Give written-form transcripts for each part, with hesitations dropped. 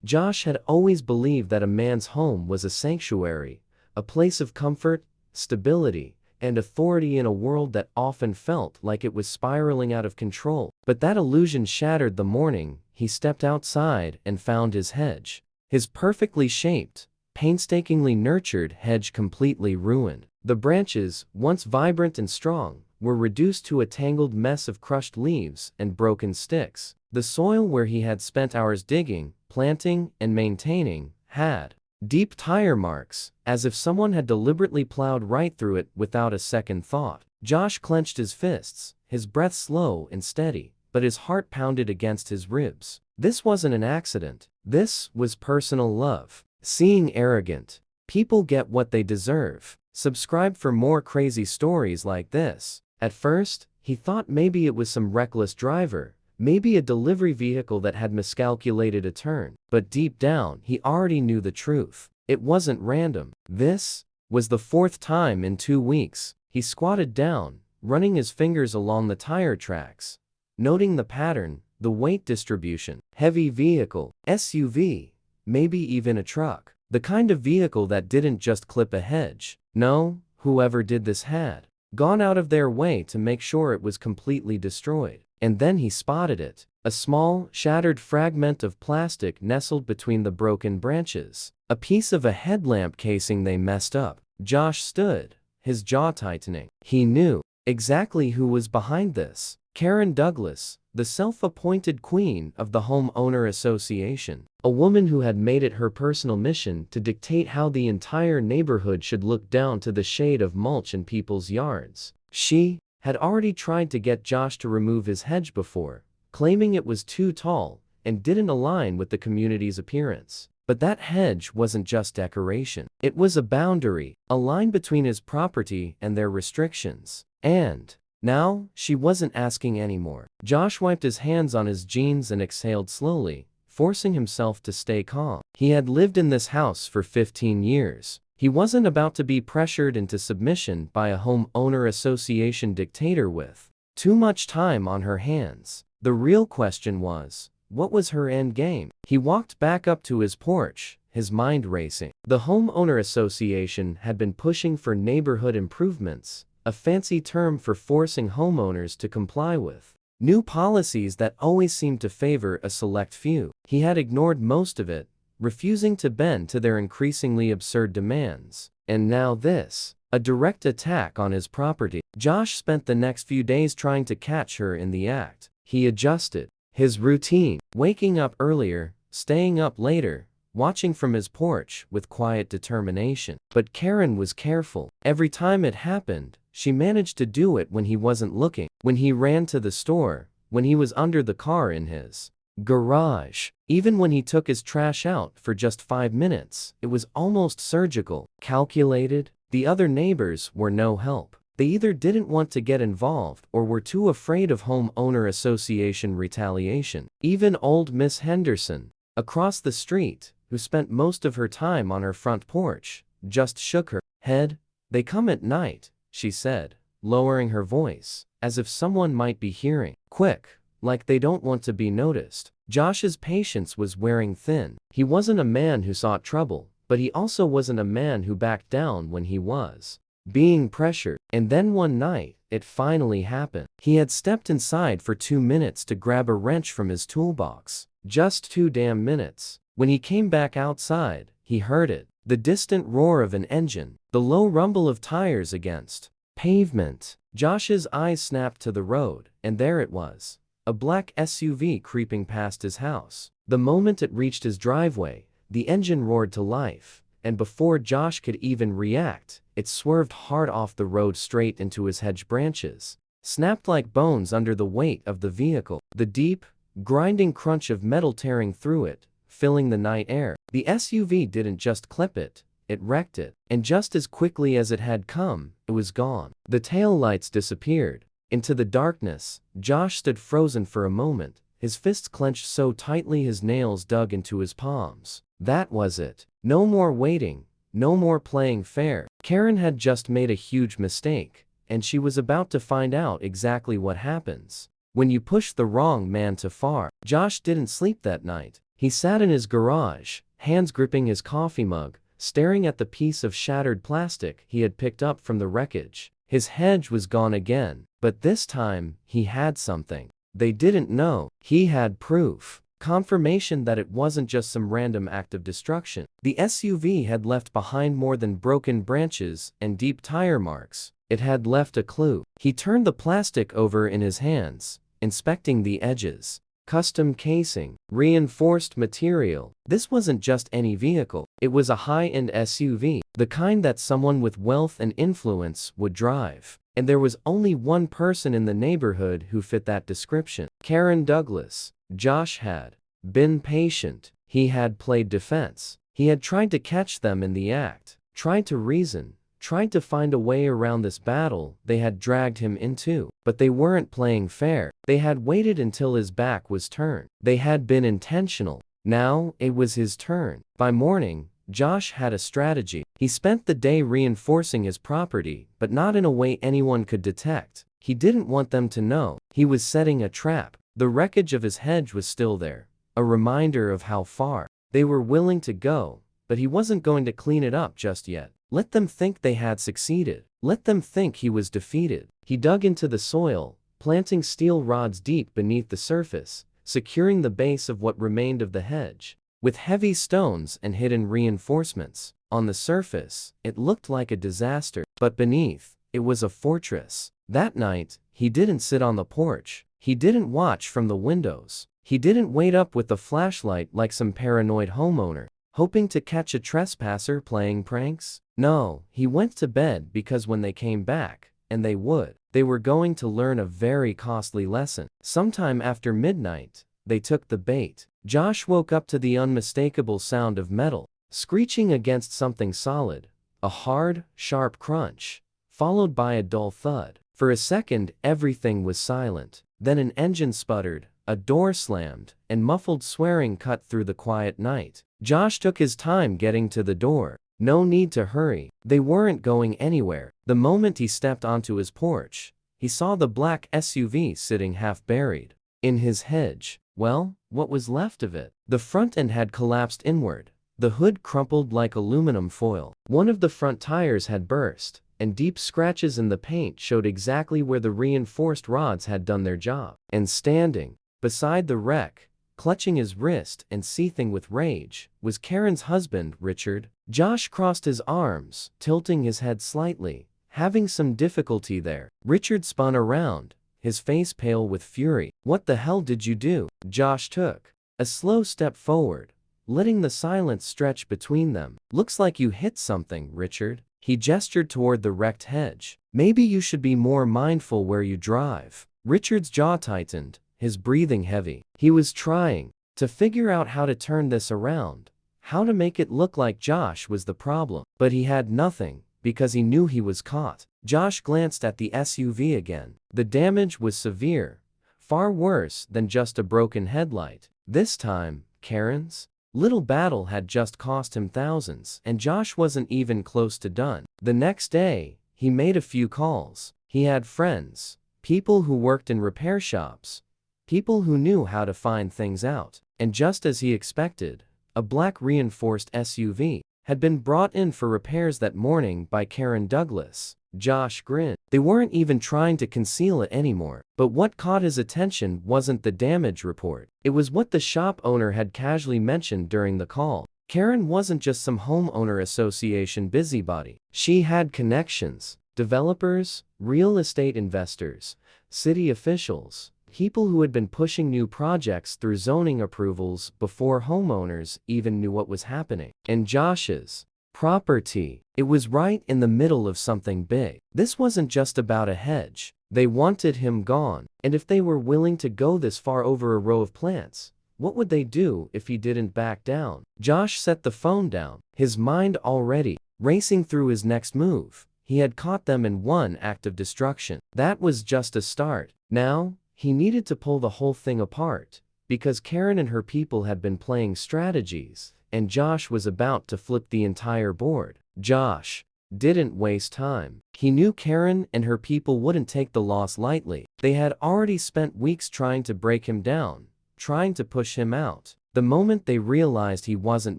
Josh had always believed that a man's home was a sanctuary, a place of comfort, stability, and authority in a world that often felt like it was spiraling out of control. But that illusion shattered the morning he stepped outside and found his hedge. His perfectly shaped, painstakingly nurtured hedge completely ruined. The branches, once vibrant and strong, were reduced to a tangled mess of crushed leaves and broken sticks. The soil where he had spent hours digging, planting, and maintaining had deep tire marks, as if someone had deliberately plowed right through it without a second thought. Josh clenched his fists, his breath slow and steady, but his heart pounded against his ribs. This wasn't an accident. This was personal love. Seeing arrogant people get what they deserve. Subscribe for more crazy stories like this. At first, he thought maybe it was some reckless driver, maybe a delivery vehicle that had miscalculated a turn. But deep down, he already knew the truth. It wasn't random. This was the fourth time in 2 weeks. He squatted down, running his fingers along the tire tracks, noting the pattern, the weight distribution. Heavy vehicle, SUV, maybe even a truck. The kind of vehicle that didn't just clip a hedge. No, whoever did this had gone out of their way to make sure it was completely destroyed. And then he spotted it. A small, shattered fragment of plastic nestled between the broken branches. A piece of a headlamp casing they messed up. Josh stood, his jaw tightening. He knew exactly who was behind this. Karen Douglas, the self-appointed queen of the homeowner association. A woman who had made it her personal mission to dictate how the entire neighborhood should look down to the shade of mulch in people's yards. She had already tried to get Josh to remove his hedge before, claiming it was too tall and didn't align with the community's appearance. But that hedge wasn't just decoration. It was a boundary, a line between his property and their restrictions. And now, she wasn't asking anymore. Josh wiped his hands on his jeans and exhaled slowly, forcing himself to stay calm. He had lived in this house for 15 years. He wasn't about to be pressured into submission by a homeowner association dictator with too much time on her hands. The real question was, what was her end game? He walked back up to his porch, his mind racing. The homeowner association had been pushing for neighborhood improvements, a fancy term for forcing homeowners to comply with new policies that always seemed to favor a select few. He had ignored most of it, refusing to bend to their increasingly absurd demands. And now this, a direct attack on his property. Josh spent the next few days trying to catch her in the act. He adjusted his routine, waking up earlier, staying up later, watching from his porch with quiet determination. But Karen was careful. Every time it happened, she managed to do it when he wasn't looking, when he ran to the store, when he was under the car in his garage. Even when he took his trash out for just 5 minutes, it was almost surgical, calculated. The other neighbors were no help. They either didn't want to get involved or were too afraid of homeowner association retaliation. Even old Miss Henderson, across the street, who spent most of her time on her front porch, just shook her head. "They come at night," she said, lowering her voice, as if someone might be hearing. Quick, like they don't want to be noticed. Josh's patience was wearing thin. He wasn't a man who sought trouble, but he also wasn't a man who backed down when he was being pressured. And then one night, it finally happened. He had stepped inside for 2 minutes to grab a wrench from his toolbox. Just 2 damn minutes. When he came back outside, he heard it. The distant roar of an engine, the low rumble of tires against pavement. Josh's eyes snapped to the road, and there it was. A black SUV creeping past his house. The moment it reached his driveway, the engine roared to life, and before Josh could even react, it swerved hard off the road straight into his hedge branches, snapped like bones under the weight of the vehicle. The deep, grinding crunch of metal tearing through it, filling the night air. The SUV didn't just clip it, it wrecked it. And just as quickly as it had come, it was gone. The taillights disappeared. Into the darkness, Josh stood frozen for a moment, his fists clenched so tightly his nails dug into his palms. That was it. No more waiting, no more playing fair. Karen had just made a huge mistake, and she was about to find out exactly what happens when you push the wrong man too far. Josh didn't sleep that night. He sat in his garage, hands gripping his coffee mug, staring at the piece of shattered plastic he had picked up from the wreckage. His hedge was gone again, but this time, he had something. They didn't know. He had proof. Confirmation that it wasn't just some random act of destruction. The SUV had left behind more than broken branches and deep tire marks. It had left a clue. He turned the plastic over in his hands, inspecting the edges. Custom casing, reinforced material. This wasn't just any vehicle. It was a high-end SUV, the kind that someone with wealth and influence would drive. And there was only one person in the neighborhood who fit that description. Karen Douglas. Josh had been patient. He had played defense. He had tried to catch them in the act, tried to reason, tried to find a way around this battle they had dragged him into. But they weren't playing fair. They had waited until his back was turned. They had been intentional. Now, it was his turn. By morning, Josh had a strategy. He spent the day reinforcing his property, but not in a way anyone could detect. He didn't want them to know. He was setting a trap. The wreckage of his hedge was still there, a reminder of how far they were willing to go, but he wasn't going to clean it up just yet. Let them think they had succeeded. Let them think he was defeated. He dug into the soil, planting steel rods deep beneath the surface, securing the base of what remained of the hedge with heavy stones and hidden reinforcements. On the surface, it looked like a disaster, but beneath, it was a fortress. That night, he didn't sit on the porch. He didn't watch from the windows. He didn't wait up with the flashlight like some paranoid homeowner, hoping to catch a trespasser playing pranks. No, he went to bed because when they came back, and they would, they were going to learn a very costly lesson. Sometime after midnight, they took the bait. Josh woke up to the unmistakable sound of metal screeching against something solid, a hard, sharp crunch, followed by a dull thud. For a second, everything was silent. Then an engine sputtered, a door slammed, and muffled swearing cut through the quiet night. Josh took his time getting to the door. No need to hurry. They weren't going anywhere. The moment he stepped onto his porch, he saw the black SUV sitting half buried in his hedge. Well, what was left of it? The front end had collapsed inward, the hood crumpled like aluminum foil. One of the front tires had burst, and deep scratches in the paint showed exactly where the reinforced rods had done their job. And standing beside the wreck, clutching his wrist and seething with rage, was Karen's husband, Richard. Josh crossed his arms, tilting his head slightly, having some difficulty there. Richard spun around, his face pale with fury. "What the hell did you do?" Josh took a slow step forward, letting the silence stretch between them. "Looks like you hit something, Richard." He gestured toward the wrecked hedge. "Maybe you should be more mindful where you drive." Richard's jaw tightened, his breathing heavy. He was trying to figure out how to turn this around, how to make it look like Josh was the problem. But he had nothing, because he knew he was caught. Josh glanced at the SUV again. The damage was severe, far worse than just a broken headlight. This time, Karen's little battle had just cost him thousands, and Josh wasn't even close to done. The next day, he made a few calls. He had friends, people who worked in repair shops, people who knew how to find things out. And just as he expected, a black reinforced SUV had been brought in for repairs that morning by Karen Douglas. Josh grinned. They weren't even trying to conceal it anymore. But what caught his attention wasn't the damage report. It was what the shop owner had casually mentioned during the call. Karen wasn't just some homeowner association busybody. She had connections, developers, real estate investors, city officials, people who had been pushing new projects through zoning approvals before homeowners even knew what was happening. And Josh's property, it was right in the middle of something big. This wasn't just about a hedge. They wanted him gone. And if they were willing to go this far over a row of plants, what would they do if he didn't back down? Josh set the phone down, his mind already racing through his next move. He had caught them in one act of destruction. That was just a start. Now, he needed to pull the whole thing apart, because Karen and her people had been playing strategies, and Josh was about to flip the entire board. Josh didn't waste time. He knew Karen and her people wouldn't take the loss lightly. They had already spent weeks trying to break him down, trying to push him out. The moment they realized he wasn't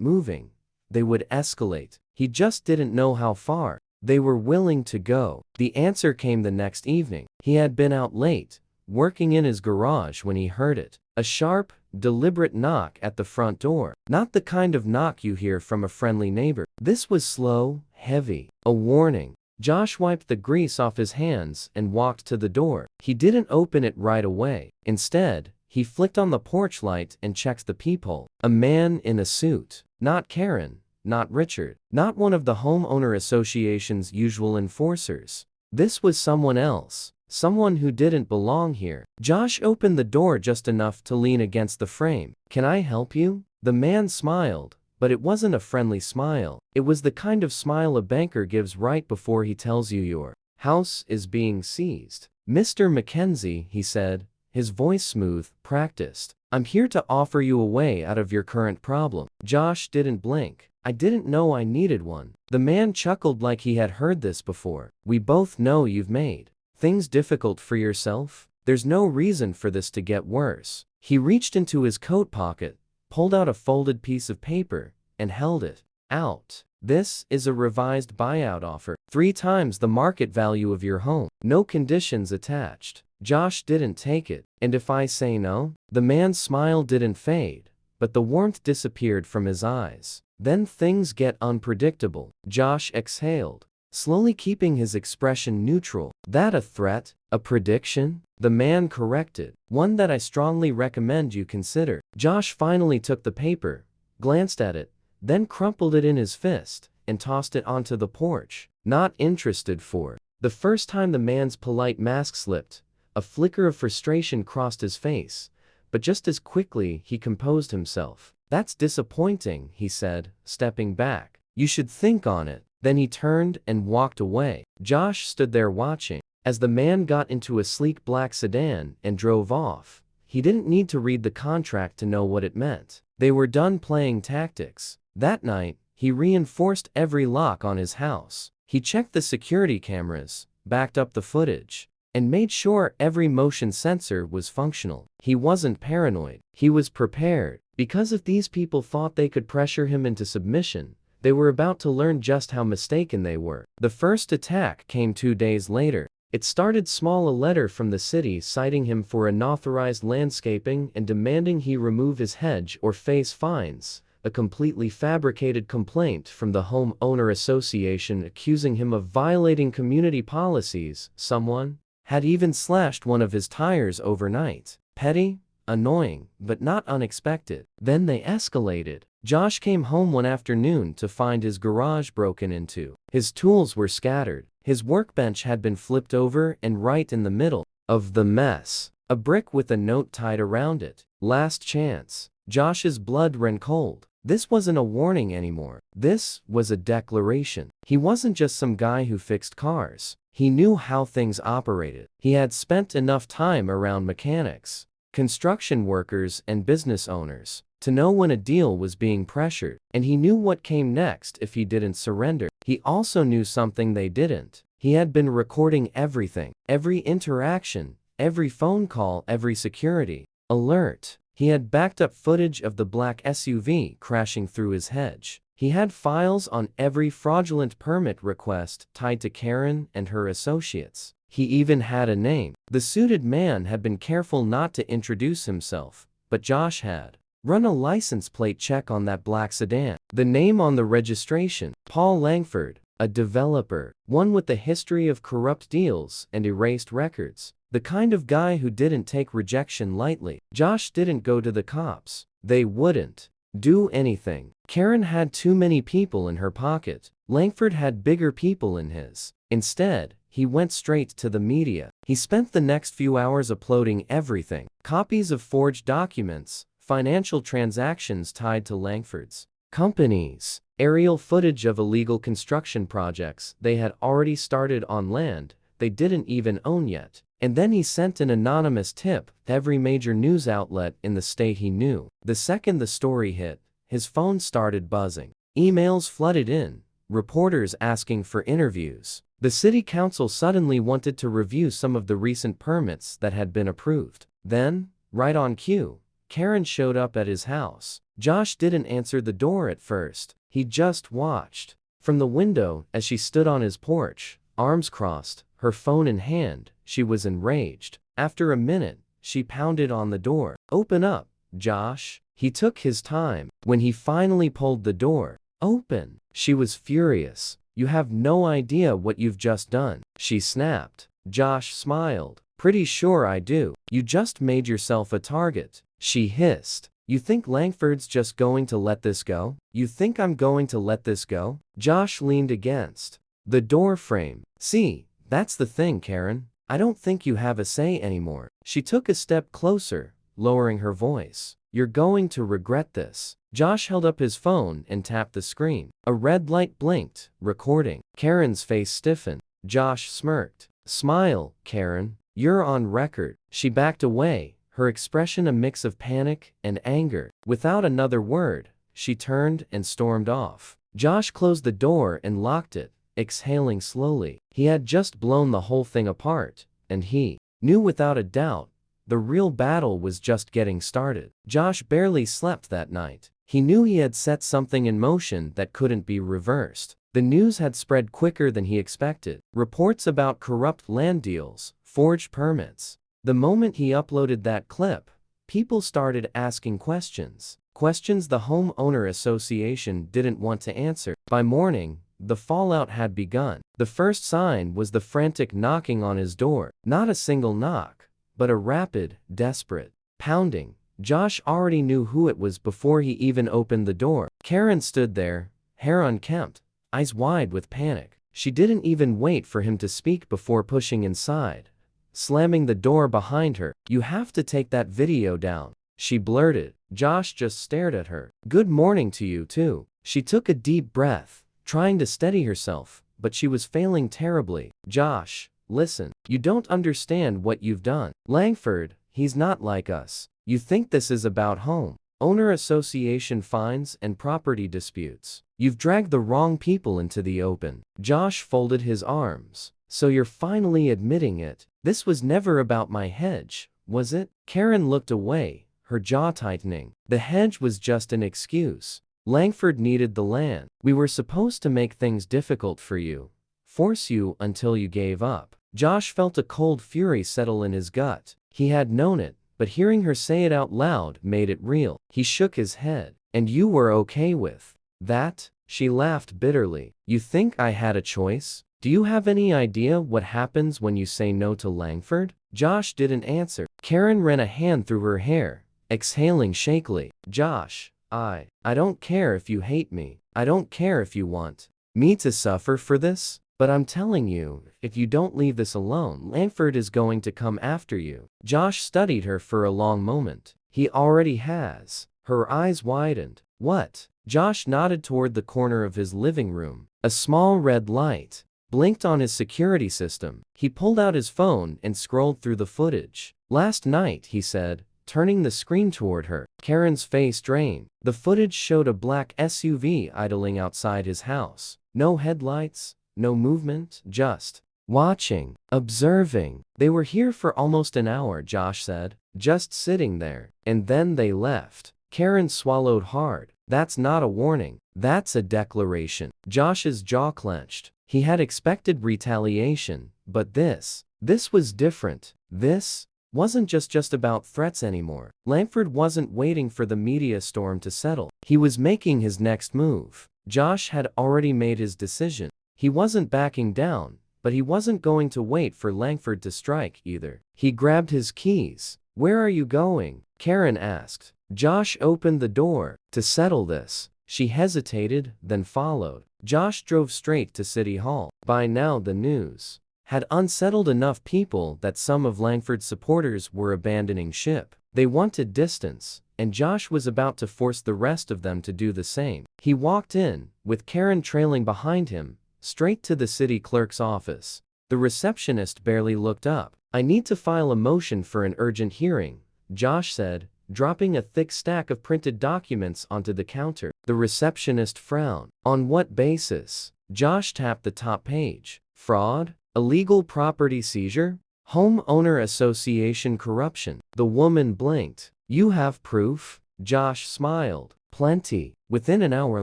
moving, they would escalate. He just didn't know how far they were willing to go. The answer came the next evening. He had been out late, working in his garage when he heard it. A sharp, deliberate knock at the front door. Not the kind of knock you hear from a friendly neighbor. This was slow, heavy, a warning. Josh wiped the grease off his hands and walked to the door. He didn't open it right away. Instead, he flicked on the porch light and checked the peephole. A man in a suit. Not Karen, not Richard, not one of the homeowner association's usual enforcers. This was someone else. Someone who didn't belong here. Josh opened the door just enough to lean against the frame. "Can I help you?" The man smiled, but it wasn't a friendly smile. It was the kind of smile a banker gives right before he tells you your house is being seized. "Mr. Mackenzie," he said, his voice smooth, practiced. "I'm here to offer you a way out of your current problem." Josh didn't blink. "I didn't know I needed one." The man chuckled like he had heard this before. "We both know you've made things difficult for yourself. There's no reason for this to get worse." He reached into his coat pocket, pulled out a folded piece of paper, and held it out. "This is a revised buyout offer. 3 times the market value of your home. No conditions attached." Josh didn't take it. "And if I say no?" The man's smile didn't fade, but the warmth disappeared from his eyes. "Then things get unpredictable." Josh exhaled, slowly keeping his expression neutral. "That a threat? A prediction?" The man corrected. "One that I strongly recommend you consider." Josh finally took the paper, glanced at it, then crumpled it in his fist, and tossed it onto the porch. "Not interested for." The first time the man's polite mask slipped, a flicker of frustration crossed his face, but just as quickly he composed himself. "That's disappointing," he said, stepping back. "You should think on it." Then he turned and walked away. Josh stood there watching. As the man got into a sleek black sedan and drove off, he didn't need to read the contract to know what it meant. They were done playing tactics. That night, he reinforced every lock on his house. He checked the security cameras, backed up the footage, and made sure every motion sensor was functional. He wasn't paranoid. He was prepared. Because if these people thought they could pressure him into submission, they were about to learn just how mistaken they were. The first attack came 2 days later. It started small: a letter from the city citing him for unauthorized landscaping and demanding he remove his hedge or face fines. A completely fabricated complaint from the homeowner association accusing him of violating community policies. Someone had even slashed one of his tires overnight. Petty, annoying, but not unexpected. Then they escalated. Josh came home one afternoon to find his garage broken into. His tools were scattered. His workbench had been flipped over, and right in the middle of the mess, a brick with a note tied around it. "Last chance." Josh's blood ran cold. This wasn't a warning anymore. This was a declaration. He wasn't just some guy who fixed cars. He knew how things operated. He had spent enough time around mechanics, construction workers, and business owners to know when a deal was being pressured, and he knew what came next if he didn't surrender. He also knew something they didn't. He had been recording everything, every interaction, every phone call, every security alert. He had backed up footage of the black SUV crashing through his hedge. He had files on every fraudulent permit request tied to Karen and her associates. He even had a name. The suited man had been careful not to introduce himself, but Josh had run a license plate check on that black sedan. The name on the registration: Paul Langford, a developer, one with a history of corrupt deals and erased records. The kind of guy who didn't take rejection lightly. Josh didn't go to the cops. They wouldn't do anything. Karen had too many people in her pocket. Langford had bigger people in his. Instead, he went straight to the media. He spent the next few hours uploading everything: copies of forged documents, financial transactions tied to Langford's companies, aerial footage of illegal construction projects they had already started on land they didn't even own yet. And then he sent an anonymous tip to every major news outlet in the state he knew. The second the story hit, his phone started buzzing. Emails flooded in, reporters asking for interviews. The city council suddenly wanted to review some of the recent permits that had been approved. Then, right on cue, Karen showed up at his house. Josh didn't answer the door at first. He just watched. From the window, as she stood on his porch, arms crossed, her phone in hand, she was enraged. After a minute, she pounded on the door. "Open up, Josh." He took his time. When he finally pulled the door open, she was furious. "You have no idea what you've just done," she snapped. Josh smiled. "Pretty sure I do. You just made yourself a target," she hissed. "You think Langford's just going to let this go? You think I'm going to let this go?" Josh leaned against the door frame. "See, that's the thing, Karen. I don't think you have a say anymore." She took a step closer, lowering her voice. "You're going to regret this." Josh held up his phone and tapped the screen. A red light blinked, recording. Karen's face stiffened. Josh smirked. "Smile, Karen. You're on record." She backed away, her expression a mix of panic and anger. Without another word, she turned and stormed off. Josh closed the door and locked it, exhaling slowly. He had just blown the whole thing apart, and he knew without a doubt the real battle was just getting started. Josh barely slept that night. He knew he had set something in motion that couldn't be reversed. The news had spread quicker than he expected. Reports about corrupt land deals, forged permits. The moment he uploaded that clip, people started asking questions. Questions the homeowner association didn't want to answer. By morning, the fallout had begun. The first sign was the frantic knocking on his door. Not a single knock, but a rapid, desperate pounding. Josh already knew who it was before he even opened the door. Karen stood there, hair unkempt, eyes wide with panic. She didn't even wait for him to speak before pushing inside, slamming the door behind her. "You have to take that video down," she blurted. Josh just stared at her. "Good morning to you too." She took a deep breath, trying to steady herself, but she was failing terribly. "Josh, listen. You don't understand what you've done. Langford, he's not like us. You think this is about homeowner association fines and property disputes. You've dragged the wrong people into the open." Josh folded his arms. "So you're finally admitting it? This was never about my hedge, was it?" Karen looked away, her jaw tightening. "The hedge was just an excuse. Langford needed the land. We were supposed to make things difficult for you, force you until you gave up." Josh felt a cold fury settle in his gut. He had known it, but hearing her say it out loud made it real. He shook his head. "And you were okay with that?" She laughed bitterly. "You think I had a choice? Do you have any idea what happens when you say no to Langford?" Josh didn't answer. Karen ran a hand through her hair, exhaling shakily. "Josh, I don't care if you hate me. I don't care if you want me to suffer for this. But I'm telling you, if you don't leave this alone, Langford is going to come after you." Josh studied her for a long moment. "He already has." Her eyes widened. "What?" Josh nodded toward the corner of his living room. A small red light blinked on his security system. He pulled out his phone and scrolled through the footage. "Last night," he said, turning the screen toward her. Karen's face drained. The footage showed a black SUV idling outside his house. No headlights, no movement, just watching, observing. "They were here for almost an hour," Josh said, "just sitting there. And then they left." Karen swallowed hard. "That's not a warning. That's a declaration." Josh's jaw clenched. He had expected retaliation, but this was different. This wasn't just about threats anymore. Langford wasn't waiting for the media storm to settle. He was making his next move. Josh had already made his decision. He wasn't backing down, but he wasn't going to wait for Langford to strike either. He grabbed his keys. "Where are you going?" Karen asked. Josh opened the door. "To settle this." She hesitated, then followed. Josh drove straight to City Hall. By now the news had unsettled enough people that some of Langford's supporters were abandoning ship. They wanted distance, and Josh was about to force the rest of them to do the same. He walked in, with Karen trailing behind him, straight to the city clerk's office. The receptionist barely looked up. "I need to file a motion for an urgent hearing," Josh said, dropping a thick stack of printed documents onto the counter. The receptionist frowned. "On what basis?" Josh tapped the top page. "Fraud? Illegal property seizure? Homeowner association corruption?" The woman blinked. You have proof? Josh smiled. Plenty. Within an hour,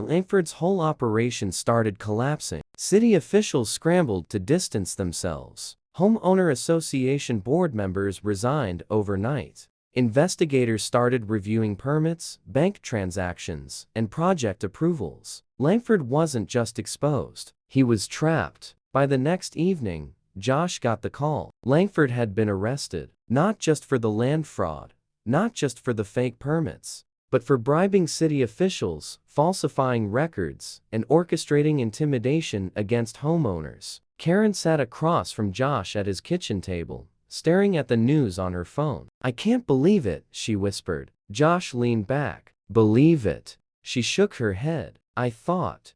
Langford's whole operation started collapsing. City officials scrambled to distance themselves. Homeowner association board members resigned overnight. Investigators started reviewing permits, bank transactions, and project approvals. Langford wasn't just exposed, he was trapped. By the next evening, Josh got the call. Langford had been arrested, not just for the land fraud, not just for the fake permits, but for bribing city officials, falsifying records, and orchestrating intimidation against homeowners. Karen sat across from Josh at his kitchen table, staring at the news on her phone. "I can't believe it," she whispered. Josh leaned back. "Believe it?" She shook her head. I thought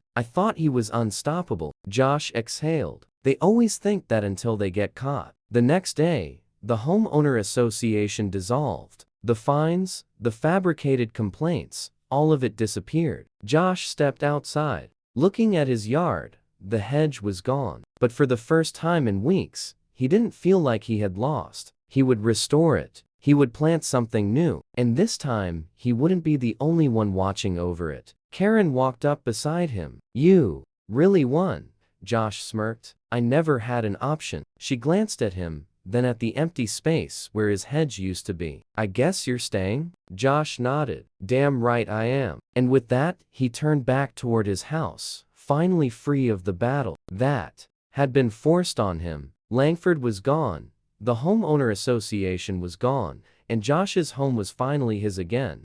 he was unstoppable." Josh exhaled. "They always think that until they get caught." The next day, the homeowner association dissolved. The fines, the fabricated complaints, all of it disappeared. Josh stepped outside. Looking at his yard, the hedge was gone. But for the first time in weeks, he didn't feel like he had lost. He would restore it. He would plant something new. And this time, he wouldn't be the only one watching over it. Karen walked up beside him. "You really won," Josh smirked. "I never had an option." She glanced at him, then at the empty space where his hedge used to be. "I guess you're staying?" Josh nodded. "Damn right I am." And with that, he turned back toward his house, finally free of the battle that had been forced on him. Langford was gone, the homeowner association was gone, and Josh's home was finally his again.